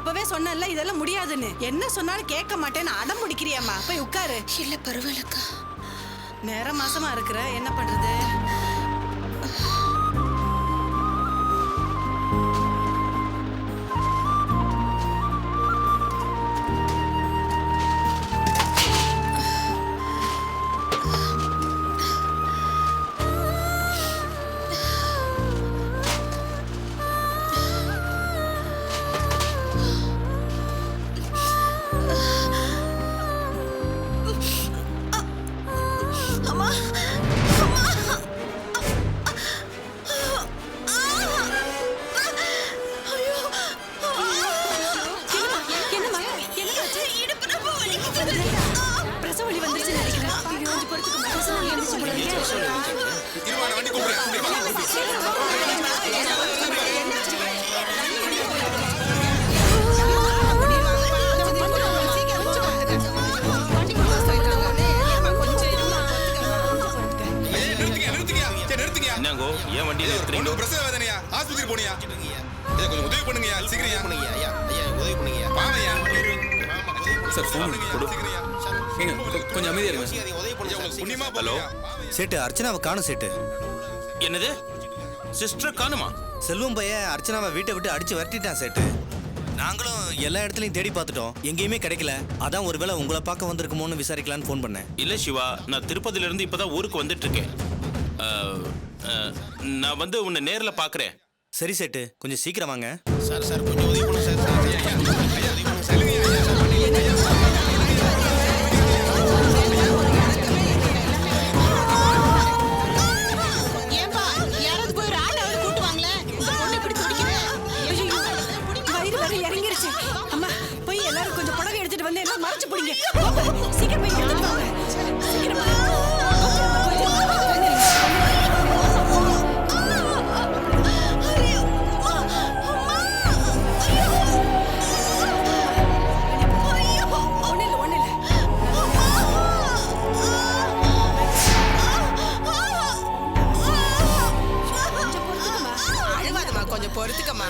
அப்பவே சொன்னல இதெல்லாம் முடியாதுன்னு. என்ன சொன்னாலும் கேட்க மாட்டேன்னு அடம் பிடிக்கிறியம்மா. போய் உட்காரு. இல்ல பரவாயில்லக்கா. நேர மாசமா இருக்கிற, என்ன பண்றது? ஏன் வண்டி நிறுத்துறீங்க? பிரசவ வேதனையா? ஆஸ்பத்திரி போனியா? கொஞ்சம் உதவி பண்ணுங்கயா, சீக்கிரம் பண்ணுங்க. ஐயா உதவி பண்ணுங்க. பாவையா சார் ஃபோன் கொடு. ஏங்க கொஞ்சம் அமைதியா இருங்க. உதவி பண்ணுங்க. புண்ணியமா ஹலோ சேட்டு, அர்ச்சனாவை காணும் சேட்டு. என்னது? சிஸ்டர் காணுமா? செல்வம் பையன் அர்ச்சனாவை வீட்டை விட்டு அடிச்சு விரட்டிட்டான் சேட்டு. நாங்களும் எல்லா இடத்துலையும் தேடி பார்த்துட்டோம், எங்கேயுமே கிடைக்கல. அதான் ஒருவேளை உங்களை பார்க்க வந்திருக்குமோன்னு விசாரிக்கலான்னு ஃபோன் பண்ணேன். இல்ல சிவா, நான் திருப்பதில இருந்து இப்பதான் ஊருக்கு வந்துட்டு இருக்கேன். நான் வந்து உன்னை நேர்ல பாக்குறேன். சரி சேட்டு, கொஞ்சம் சீக்கிரம் வாங்க. சார் கொஞ்சம் உதவி பண்ணுங்க சார். ஏன்பா யாராவது போய் ஆட்டோவை கூட்டு வாங்களே. பொண்ணு இப்படி துடிக்குது. வயிறு வரை இறங்கிருச்சு. அம்மா போய் எல்லாரும் கொஞ்சம் புடவை எடுத்துட்டு வந்து எல்லாம் மறைச்சு பிடிங்க. சீக்கிரம் போய் எடுத்துட்டு வாங்க. சீக்கிரம் கொஞ்சம் பொறுத்துக்கம்மா.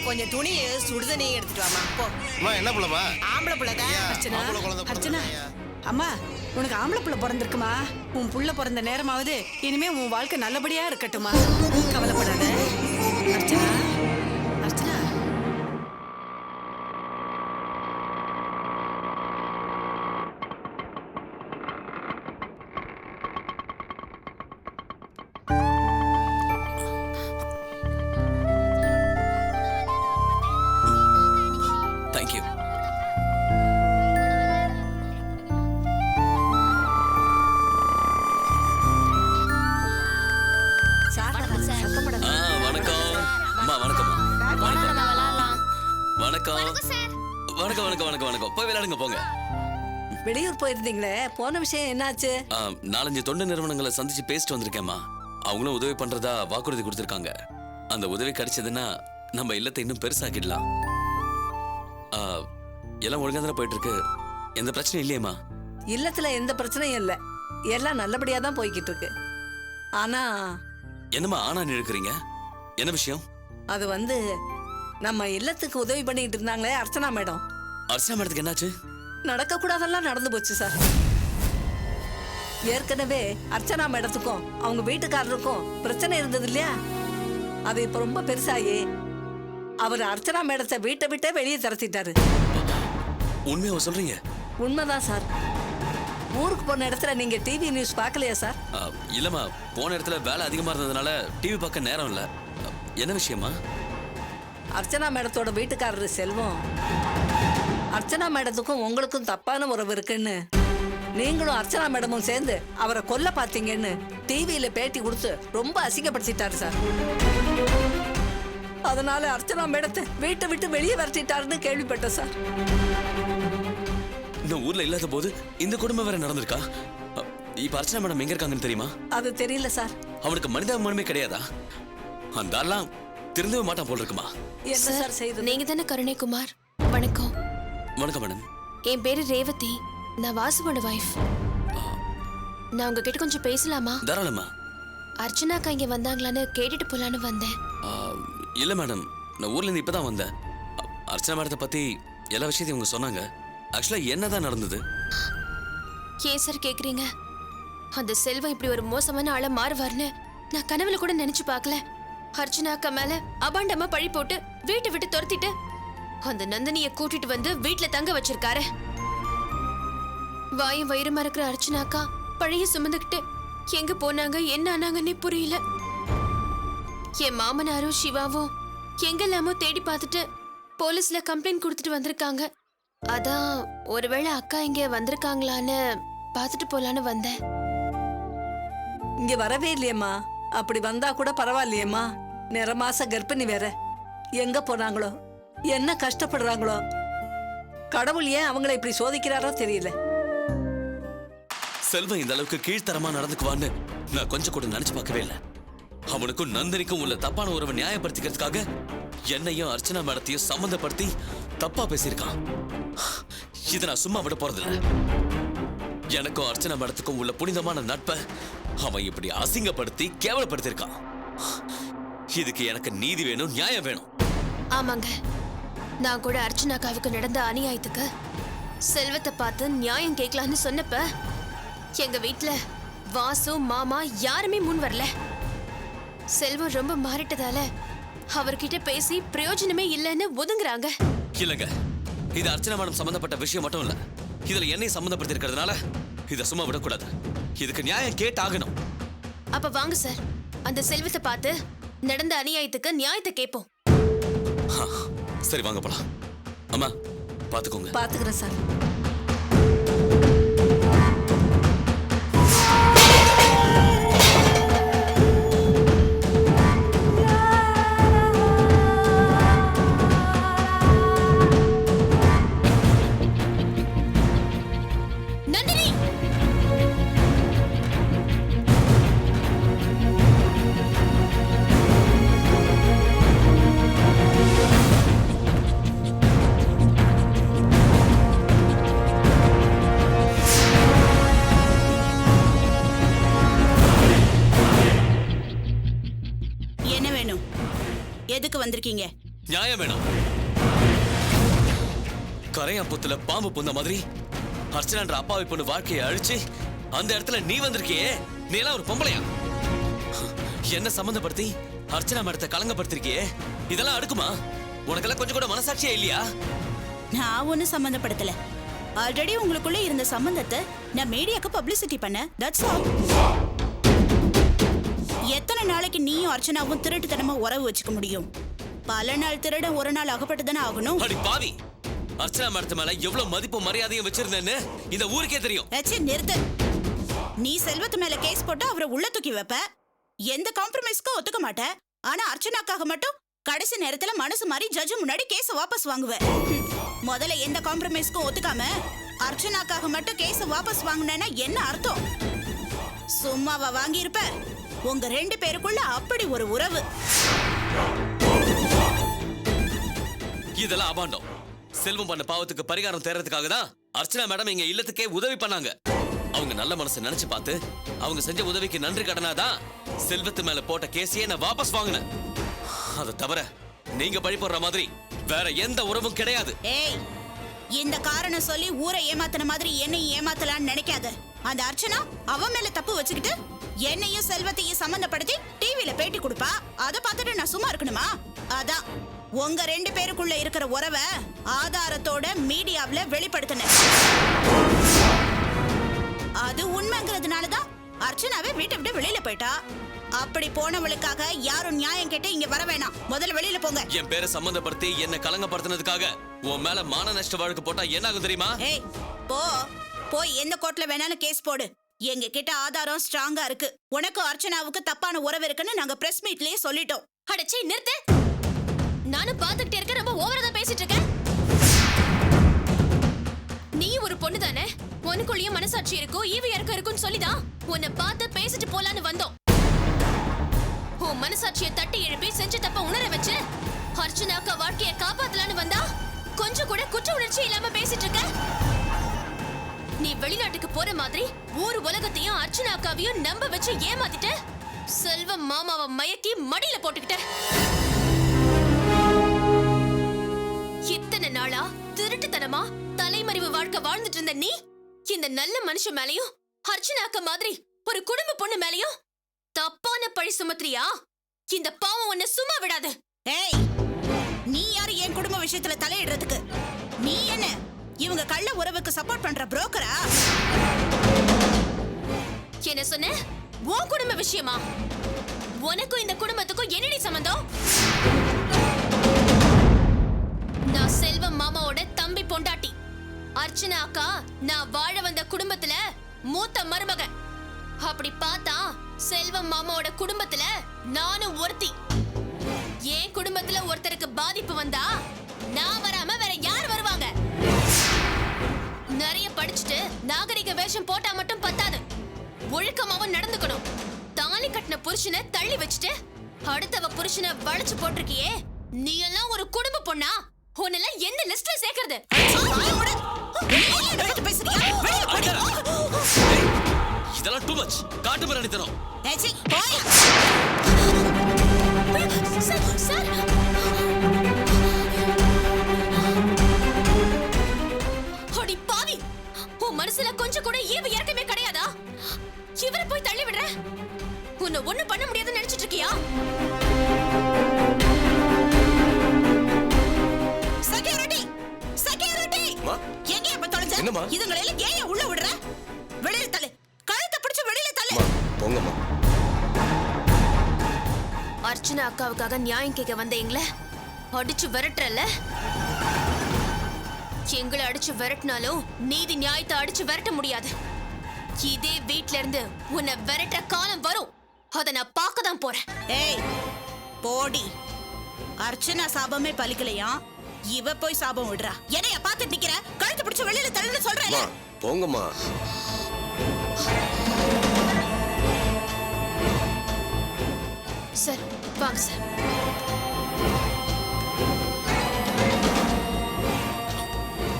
கொஞ்சம் துணியை சுடுதண்ணியை எடுத்துட்டு வாமா. போ. என்ன புள்ளமா? ஆம்பளை புள்ளதான். அர்ச்சனா, அம்மா உனக்கு ஆம்பளை புள்ள பிறந்திருக்குமா? உன் புள்ள பிறந்த நேரமாவது இனிமே உன் வாழ்க்கை நல்லபடியா இருக்கட்டுமா. கவலைப்படாத அர்ச்சனா. அர்ச்சனா, தேங்க்யூ. வணக்கம் அம்மா. வணக்கம்மா. வணக்கம். வணக்கம் வணக்கம் வணக்கம் வணக்கம். போய் விளையாடுங்க போங்க. வெளியூர் போயிருந்தீங்களே, போன விஷயம் என்னாச்சு? 4-5 தொண்டு நிறுவனங்களை சந்திச்சு பேசிட்டு வந்திருக்கேம்மா. அவங்களும் உதவி பண்றதா வாக்குறுதி கொடுத்திருக்காங்க. அந்த உதவி கிடைச்சதுன்னா நம்ம இல்லத்தை இன்னும் பெருசாக்கிடலாம். எல்லாம் ஒழுங்கா தானே போயிட்டு இருக்கு? எந்த பிரச்சனையும் இல்லையம்மா? இல்லத்துல எந்த பிரச்சனையும் இல்ல, எல்லாம் நல்லபடியா தான் போய்கிட்டு இருக்கு. ஆனா என்னம்மா ஆனா நினைக்கிறீங்க? என்ன விஷயம்? அது வந்து நம்ம இல்லத்துக்கு உதவி பண்ணிட்டு இருந்தாங்களே அர்ச்சனா மேடம். அர்ச்சனா மேடத்துக்கு என்னாச்சு? நடக்க கூடாதெல்லாம் நடந்து போச்சு சார். ஏற்கனவே அர்ச்சனா மேடத்துக்கும் அவங்க வீட்டுக்காரருக்கும் பிரச்சனை இருந்தது இல்லையா? அது இப்ப ரொம்ப பெருசாயி அவர் அர்ச்சனா மேடத்தை வீட்டை விட்டே வெளியே தரத்திட்டாரு. உண்மையா சொல்றீங்க? உண்மைதான் சார். ஊருக்கு போன இடத்துல நீங்க டிவி நியூஸ் பார்க்கலையா சார்? இல்லம்மா, போன இடத்துல வேலை அதிகமா இருந்ததுனால டிவி பார்க்க நேரம் இல்ல. என்ன விஷயமா? அர்ச்சனா மேடத்தோட வீட்டுக்காரரு செல்வம் அர்ச்சனா மேடத்துக்கும் உங்களுக்கும் தப்பான உறவு இருக்குன்னு நீங்களும் அர்ச்சனா மேடமும் சேர்ந்து அவரை கொல்ல பார்த்தீங்கன்னு டிவியில பேட்டி கொடுத்து ரொம்ப அசிங்கப்படுத்திட்டாரு சார். அதனால அர்ச்சனா மேடத்தை வீட்டை விட்டு வெளியே வரட்டிட்டாருன்னு கேள்விப்பட்டேன் சார். இந்த ஊர்ல இல்லாத போது இந்த குடும்பம் வேற நடந்திருக்கா? இப்ப அர்ச்சனா மேடம் எங்க இருக்காங்கன்னு தெரியுமா? அது தெரியல சார். அவனுக்கு மனிதாபிமானமே கிடையாதா? அந்த ஆள்லாம் திருந்தவே மாட்டான் போல இருக்குமா? என்ன சார் செய்யுது? நீங்க தானே கருணைக்குமார்? வணக்கம். வணக்கம் மேடம். என் பேரு ரேவதி. நான் வாசுவோட வைஃப். நான் உங்ககிட்ட கொஞ்சம் பேசலாமா? தாராளமா. அர்ச்சனாக்கா இங்க வந்தாங்களான்னு கேட்டுட்டு போலான்னு வந்தேன். இல்ல மேடம், நான் ஊர்ல இருந்து இப்பதான் வந்தேன். அர்ச்சனா மேடத்தை பத்தி எல்லா விஷயத்தையும் இவங்க சொன்னாங்க. ஆக்சுவலா என்னதான் நடந்தது? ஏன் சார் கேக்குறீங்க? அந்த செல்வம் இப்படி ஒரு மோசமான ஆளா மாறுவார்னு நான் கனவுல கூட நினைச்சு பார்க்கல. அர்ச்சனாக்கா மேல அபாண்டமா பழி போட்டு வீட்டை விட்டு துரத்திட்டு அந்த நந்தினிய கூட்டிட்டு வந்து வீட்டுல தங்க வச்சிருக்காரு. வாயும் வயிறுமா இருக்கிற அர்ச்சனாக்கா பழைய சுமந்துக்கிட்டு எங்க போனாங்க என்ன ஆனாங்கன்னே புரியல. என் மாமனாரும் சிவாவும் எங்கெல்லாமோ தேடி பார்த்துட்டு போலீஸ்ல கம்ப்ளைண்ட் கொடுத்துட்டு வந்திருக்காங்க. அதான் ஒருவேளை அக்கா இங்க வந்திருக்காங்களான்னு பார்த்துட்டு போலான்னு வந்தேன். இங்க வரவே இல்லையம்மா. அப்படி வந்தா கூட பரவாயில்லையேம்மா. நிறமாச கர்ப்பிணி வேற. எங்க போனாங்களோ, என்ன கஷ்டப்படுறாங்களோ. கடவுள் ஏன் அவங்கள இப்படி சோதிக்கிறாரோ தெரியல. செல்வம் இந்த அளவுக்கு கீழ்த்தரமா நடந்துக்குவான்னு நான் கொஞ்சம் கூட நினைச்சு பார்க்கவே இல்லை. அவனுக்கும் நந்தினிக்கும் உள்ள தப்பான உறவை நியாயப்படுத்திக்கிறதுக்காக என்னையும் அர்ச்சனா மேடத்தையும் சம்பந்தப்படுத்தி தப்பா பேசியிருக்கான். இதை நான் சும்மா விட போறதில்ல. எனக்கும் அர்ச்சனா மேடத்துக்கும் உள்ள புனிதமான நட்பை அவன் இப்படி அசிங்கப்படுத்தி கேவலப்படுத்திருக்கான். இதுக்கு எனக்கு நீதி வேணும், நியாயம் வேணும். ஆமாங்க, நான் கூட அர்ச்சனாக்காவுக்கு நடந்த அநியாயத்துக்கு செல்வத்தை பார்த்து நியாயம் கேட்கலான்னு சொன்னப்ப எங்க வீட்டுல வாசு மாமா யாருமே முன் வரல. செல்வம் ரொம்ப மாறிட்டதால அவர்கிட்ட பேசி பிரயோஜனமே இல்லைன்னு ஒதுங்குறாங்க. இல்லங்க, இது அர்ச்சனா மேடம் சம்பந்தப்பட்ட விஷயம் மட்டும் இல்ல. இதுல என்னை சம்பந்தப்படுத்தி இருக்கிறதுனால இதை சும்மா விடக்கூடாது. இதுக்கு நியாயம் கேட்டாகணும். அப்ப வாங்க சார், அந்த செல்வத்தை பார்த்து நடந்த அநியாயத்துக்கு நியாயத்தை கேட்போம். சரி வாங்க போலாம். அம்மா பாத்துக்கோங்க. பாத்துக்கிறேன் சார். நந்தினி, என்ன வேணும்? எதுக்கு வந்திருக்கீங்க? நியாயம் வேணும். கரையாம்புத்துல பாம்பு புந்த மாதிரி அர்ச்சனான்ற அப்பாவி பொண்ணு வாழ்க்கையை அழிச்சு அந்த இடத்துல நீ வந்திருக்கியே. நீ எல்லாம் ஒரு பொம்பளையா? என்ன சம்பந்தப்படுத்தி அர்ச்சனா மேடத்தை கலங்கப்படுத்திருக்கியே. இதெல்லாம் அடுக்குமா? உனக்கெல்லாம் கொஞ்சம் கூட மனசாட்சியே இல்லையா? நான் ஒன்னும் சம்பந்தப்படுத்தல. ஆல்ரெடி உங்களுக்குள்ள இருந்த சம்பந்தத்தை நான் மீடியாக்கு பப்ளிசிட்டி பண்ண. That's all. எத்தனை நாளைக்கு நீயும் அர்ச்சனாவும் திருட்டுத்தனமா உறவு வச்சுக்க முடியும்? பல நாள் திருடன் ஒரு நாள் அகப்பட்டு தானே ஆகணும். அடி பாவி, அர்ச்சனா மேடத்து மேல எவ்வளவு மதிப்பு மரியாதையும் வச்சிருந்தேன்னு இந்த ஊருக்கே தெரியும். நிறுத்து. நீ செல்வத்து மேல கேஸ் போட்டு அவரை உள்ள தூக்கி வைப்ப. எந்த காம்ப்ரமைஸ்க்கும் ஒத்துக்க மாட்ட. ஆனா அர்ச்சனாக்காக மட்டும் கடைசி நேரத்துல மனசு மாறி ஜட்ஜ் முன்னாடி கேஸ் வாபஸ் வாங்குவ. முதல்ல எந்த காம்ப்ரமைஸ்க்கும் ஒத்துக்காம அர்ச்சனாக்காக மட்டும் கேஸ் வாபஸ் வாங்குனேன்னா என்ன அர்த்தம்? சும்மாவா வாங்கி இருப்ப? உங்க ரெண்டு பேருக்குள்ள அப்படி ஒரு உறவு. இதெல்லாம் அபாண்டம். செல்வம் பண்ண பாவத்துக்கு பரிகாரம் தேர்றதுக்காக தான் அர்ச்சனா மேடம் எங்க இல்லத்துக்கே உதவி பண்ணாங்க. அவங்க நல்ல மனசை நினைச்சு பார்த்து அவங்க செஞ்ச உதவிக்கு நன்றி கடனாதான் செல்வத்து மேல போட்ட கேஸையே நான் வாபஸ் வாங்கினேன். அதை தவிர நீங்க பழி போடுற மாதிரி வேற எந்த உறவும் கிடையாது. ஏய், இந்த காரணம் சொல்லி ஊரை ஏமாத்தின மாதிரி என்னையும் ஏமாத்தலான்னு நினைக்காத. அந்த அர்ச்சனா அவ மேல தப்பு வச்சுக்கிட்டு என்னையும் செல்வத்தையும் சம்பந்தப்படுத்தி டிவில பேட்டி கொடுப்பா. அதை பார்த்துட்டு நான் சும்மா இருக்கணுமா? அதான் உங்க ரெண்டு பேருக்குள்ள இருக்கிற உறவை ஆதாரத்தோட மீடியாவுல வெளிப்படுத்தினேன். அது உண்மைங்கிறதுனாலதான் அர்ச்சனாவே வீட்டை விட்டு வெளியில போயிட்டா. அப்படி போனவளுக்காக யாரும் நியாயம் கேட்டு இங்க வர வேணாம். முதல்ல வெளியில போங்க. என் பேரை சம்பந்தப்படுத்தி என்ன கலங்கப்படுத்தினதுக்காக உன் மேல மான நஷ்ட வழக்கு போட்டா என்ன ஆகும் தெரியுமா? ஏய், போய் எந்த கோர்ட்ல வேணாலும் கேஸ் போடு. எங்க கிட்ட ஆதாரம் ஸ்ட்ராங்கா இருக்கு. உனக்கு அர்ச்சனாவுக்கு தப்பான உறவு இருக்குன்னு நாங்க பிரஸ் மீட்லயே சொல்லிட்டோம். அடச்சி நிறுத்து. நானும் பாத்துக்கிட்டே இருக்க. ரொம்ப ஓவரா தான் பேசிட்டு இருக்கேன். நீ ஒரு பொண்ணு தானே, உனக்குள்ளேயும் மனசாட்சி இருக்கும், ஈவு இறக்கம் இருக்கும்னு சொல்லிதான் உன்னை பார்த்து பேசிட்டு போலான்னு வந்தோம். உன் மனசாட்சியை தட்டி எழுப்பி செஞ்ச தப்ப உணர வச்சு அர்ச்சனாக்கா வாழ்க்கைய காப்பாத்தலான்னு வந்தா கொஞ்சம் கூட குற்ற உணர்ச்சி இல்லாம பேசிட்டு இருக்க. நீ வெளிநாட்டுக்கு போற மாதிரி ஊர் உலகத்தையும் அர்ச்சனா அக்காவையும் நம்ப வச்சு ஏமாத்திட்ட. செல்வ மாமாவை மயக்கி மடியில போட்டுக்கிட்ட. இத்தனை நாளா திருட்டுத்தனமா தலைமறைவு வாழ்க்கை வாழ்ந்துட்டு இருந்த நீ இந்த நல்ல மனுஷன் மேலயும் அர்ச்சனா அக்கா மாதிரி ஒரு குடும்ப பொண்ணு மேலயும் தப்பான பழி சுமத்திரியா? இந்த பாவம் உன்னை சும்மா விடாது. ஏய், நீ யாரு என் குடும்ப விஷயத்துல தலையிடுறதுக்கு? நீ என்ன இவங்க கள்ள உறவுக்கு சப்போர்ட் பண்ற புரோக்கரா? என்ன சொன்ன? உன் குடும்ப விஷயமா? உனக்கும் இந்த குடும்பத்துக்கும் என்னடி சம்பந்தம்? நான் செல்வம் மாமாவோட தம்பி பொண்டாட்டி அர்ச்சனா அக்கா. நான் வாழ வந்த குடும்பத்துல மூத்த மருமகன். அப்படி பார்த்தா செல்வம் மாமாவோட குடும்பத்துல நானும் ஒருத்தி. என் குடும்பத்துல ஒருத்தருக்கு பாதிப்பு வந்தா நான் வராம வேற யார் வருவாங்க? நிறைய படிச்சுட்டு நாகரிக வேஷம் போட்டா மட்டும் பத்தாது, ஒழுக்கமாவும் நடந்துக்கணும். தாலி கட்டின புருஷனை தள்ளி வச்சுட்டு அடுத்தவ புருஷனை வளைச்சு போட்டிருக்கியே, நீ எல்லாம் ஒரு குடும்ப பொண்ணா? உன்னெல்லாம் எந்த லிஸ்ட்ல சேர்க்கறது? இதெல்லாம் டூ மச். காட்டு மிராண்டித்தனம். சார், அடி பாவி, உன் மனசுல கொஞ்சம் கூட ஈவு இறக்கமே கிடையாதா? இவரை போய் தள்ளி விடுற? உன்னை ஒண்ணு பண்ண முடியாதுன்னு நினைச்சிட்டு இருக்கியா? செக்யூரிட்டி, செக்யூரிட்டி, எங்க இப்ப தொலைஞ்ச? இதுங்களை எல்லாம் ஏன் உள்ள விடுற? வெளியில தள்ளு, கழுத்தை பிடிச்சு வெளியில தள்ளு. போங்கம்மா. அர்ச்சனா அக்காவுக்காக நியாயம் கேட்க வந்த எங்களை அடிச்சு விரட்டுறல. எங்களை அடிச்சு விரட்டினாலும் நீதி நியாயத்தை அடிச்சு விரட்ட முடியாது. இதே வீட்ல இருந்து உன்னை விரட்டுற காலம் வரும். அத நான் பார்க்க தான் போறேன். ஏய், போடி. அர்ச்சனா சாபமே பலிக்கலையா? இவ போய் சாபம் விடுறா. என்னைய பார்த்துட்டு நிக்கிற? கழுத்தை பிடிச்சு வெளியில தள்ளுன்னு சொல்றேன். போங்கம்மா. சார் வாங்க சார்.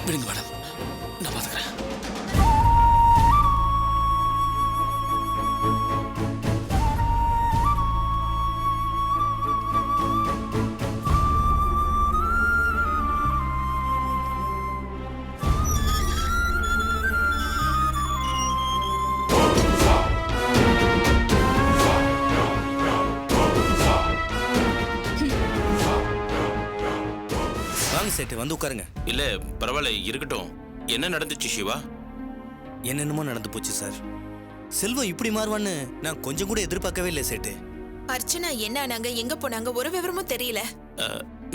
விடுங்க மேடம், நான் பாத்துக்கிறேன். சேட்டு வந்து உட்காருங்க. இல்ல பரவாயில்ல, இருக்கட்டும். என்ன நடந்துச்சு சிவா? என்னென்னமோ நடந்து போச்சு சார். செல்வம் இப்படி மாறுவான்னு நான் கொஞ்சம் கூட எதிர்பார்க்கவே இல்லை சேட்டு. அர்ச்சனா என்ன ஆனாங்க, எங்க போனாங்க, ஒரு விவரமும் தெரியல.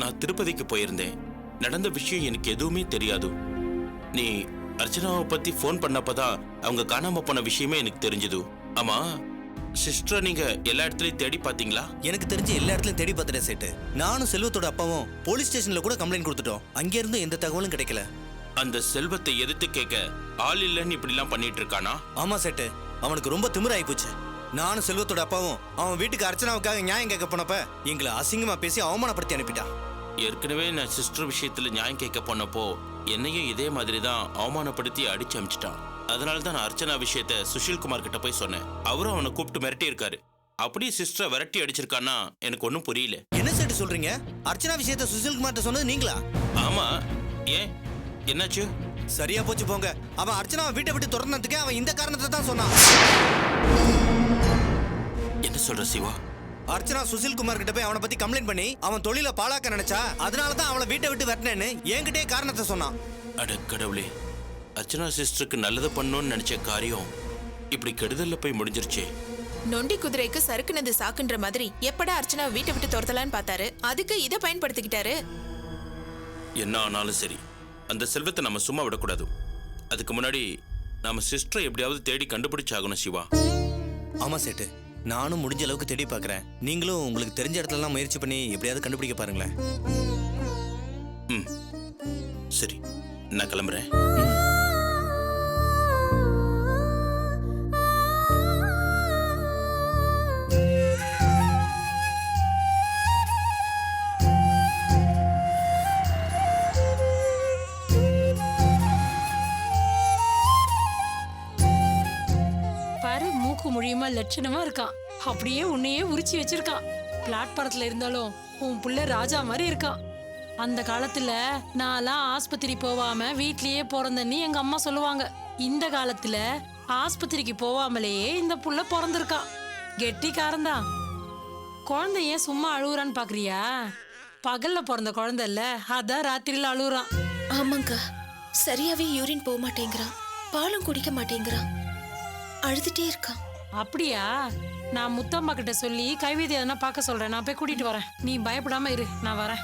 நான் திருப்பதிக்கு போயிருந்தேன். நடந்த விஷயம் எனக்கு எதுவுமே தெரியாது. நீ அர்ச்சனாவை பத்தி ஃபோன் பண்ணப்பதான் அவங்க காணாம போன விஷயமே எனக்கு தெரிஞ்சது. ஆமா, சிஸ்டர் நீங்க எல்லா இடத்துலயும் தேடி பாத்தீங்களா? எனக்கு தெரிஞ்சு எல்லா இடத்துலயும் தேடி பார்த்துட்டேன் சேட்டு. நானும் செல்வத்தோட அப்பாவும் போலீஸ் ஸ்டேஷன்ல கூட கம்ப்ளைண்ட் கொடுத்துட்டோம். அங்க இருந்து எந்த தகவலும் கிடைக்கல. அந்த செல்வத்தை எதிர்த்து கேட்க ஆள் இல்லைன்னு இப்படி எல்லாம் பண்ணிட்டு இருக்கானா? ஆமா சேட்டு, அவனுக்கு ரொம்ப திமிராயி போச்சு. நானும் செல்வத்தோட அப்பாவும் அவன் வீட்டுக்கு அர்ச்சனாவுக்காக நியாயம் கேட்க போனப்ப எங்களை அசிங்கமா பேசி அவமானப்படுத்தி அனுப்பிட்டான். ஏற்கனவே நான் சிஸ்டர் விஷயத்துல நியாயம் கேட்க போனப்போ என்னையும் இதே மாதிரி தான் அவமானப்படுத்தி அடிச்சு அமிச்சிட்டான். அதனால தான் நான் அர்ச்சனா விஷயத்த சுஷில்குமார் கிட்ட போய் சொன்னேன். அவரும் அவனை கூப்பிட்டு மிரட்டி இருக்காரு. அப்படியே சிஸ்டரை விரட்டி அடிச்சிருக்கான்னா எனக்கு ஒன்றும் புரியல. என்ன சேட்டு சொல்றீங்க? அர்ச்சனா விஷயத்த சுஷில்குமார்ட்ட சொன்னது நீங்களா? ஆமா, ஏன் என்னாச்சு? சரியா போச்சு போங்க. அவன் அர்ச்சனாவை வீட்டை விட்டு தொடர்ந்ததுக்கு அவன் இந்த காரணத்தை தான் சொன்னான். என்ன சொல்ற சிவா? அர்ச்சனா சுஷில்குமார் கிட்ட போய் அவனை பத்தி கம்ப்ளைண்ட் பண்ணி அவன் தொழில பாழாக்க நினைச்சா, அதனாலதான் அவளை வீட்டை விட்டு விரட்டினேன்னு என்கிட்டே காரணத்தை சொன்னான். அட கடவுளே, அர்ச்சனா சிஸ்டருக்கு நல்லது பண்ணணும்னு நினைச்ச காரியம் இப்படி கெடுதல்ல போய் முடிஞ்சிருச்சே. நொண்டி குதிரைக்கு சறுக்குனது சாக்குன்ற மாதிரி எப்படா அர்ச்சனா வீட்டை விட்டு துரத்தலான்னு பார்த்தாரு. அதுக்கு இதை பயன்படுத்திக்கிட்டாரு. என்ன ஆனாலும் சரி, அந்த செல்வத்தை நம்ம சும்மா விடக்கூடாது. அதுக்கு முன்னாடி நம்ம சிஸ்டரை எப்படியாவது தேடி கண்டுபிடிச்சாகணும் சிவா. ஆமா சேட்டு, நானும் முடிஞ்ச அளவுக்கு தேடி பார்க்கறேன். நீங்களும் உங்களுக்கு தெரிஞ்ச இடத்துலலாம் முயற்சி பண்ணி எப்படியாவது கண்டுபிடிக்க பாருங்களேன். சரி, நான் கிளம்புறேன். ஆரோக்கியமா லட்சணமா இருக்கான். அப்படியே உன்னையே உரிச்சு வச்சிருக்கான். பிளாட்பாரத்துல இருந்தாலும் உன் புள்ள ராஜா மாதிரி இருக்கான். அந்த காலத்துல நான்லாம் ஆஸ்பத்திரி போவாம வீட்லயே பிறந்தன்னு எங்க அம்மா சொல்லுவாங்க. இந்த காலத்துல ஆஸ்பத்திரிக்கு போவாமலேயே இந்த புள்ள பிறந்திருக்கான். கெட்டிக்காரன்தான். குழந்தை ஏன் சும்மா அழுகுறான்னு பாக்குறியா? பகல்ல பிறந்த குழந்தை இல்ல, அதான் ராத்திரில அழுகுறான். ஆமாங்கா, சரியாவே யூரின் போக மாட்டேங்கிறான், பாலும் குடிக்க மாட்டேங்கிறான், அழுதுட்டே இருக்கான். அப்படியா? நான் முத்தம்மா கிட்ட சொல்லி கைவேதி எதனா பார்க்க சொல்றேன். நான் போய் கூட்டிட்டு வரேன். நீ பயப்படாம இரு, நான் வரேன்.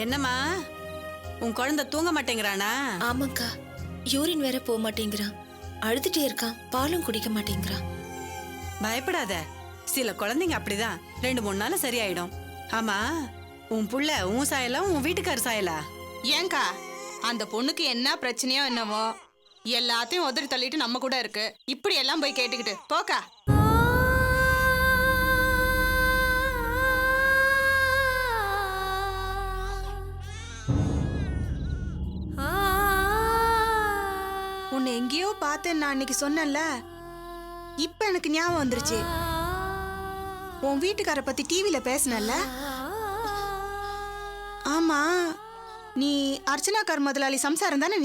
என்னம்மா, உன் குழந்தை தூங்க மாட்டேங்கிறானா? ஆமாங்கா, யூரின் வேற போக மாட்டேங்கிறான், அழுதுட்டே இருக்கான், பாலும் குடிக்க மாட்டேங்கிறான். பயப்படாத, சில குழந்தைங்க அப்படிதான் 2-3 நாள் சரியாயிடும். ஆமா, உன் புள்ள உன் சாயலா உன் வீட்டுக்கார் சாயலா? ஏங்கா அந்த பொண்ணுக்கு என்ன பிரச்சனையோ என்னவோ எல்லாத்தையும் உதறி தள்ளிட்டு நம்ம கூட இருக்கு. இப்படி எல்லாம் போய் கேட்டுக்கிட்டு போக்கா. உன்னை எங்கேயோ பார்த்தேன் நான் அன்னைக்கு சொன்னேன்ல, இப்ப எனக்கு ஞாபகம் வந்துருச்சு. உன் வீட்டுக்கார பத்தி டிவில பேசினல்ல? ஆமா, நீ அர்ச்சனாக்கார் முதலாளி சம்சாரம் தானே?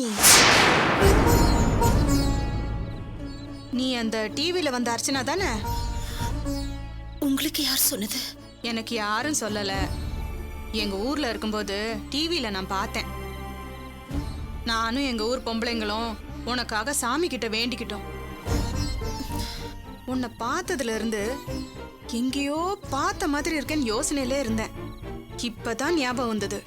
நீ அந்த டிவில வந்த அர்ச்சனா தானே? உங்களுக்கு யார் சொன்னது? எனக்கு யாரும் சொல்லல. எங்க ஊர்ல இருக்கும்போது டிவில நான் பார்த்தேன். நானும் எங்க ஊர் பொம்பளைங்களும் உனக்காக சாமி கிட்ட வேண்டிக்கிட்டோம். உன்னை பார்த்ததுல இருந்து எங்கேயோ பார்த்த மாதிரி இருக்கேன்னு யோசனையிலே இருந்தேன். இப்பதான் ஞாபகம் வந்தது.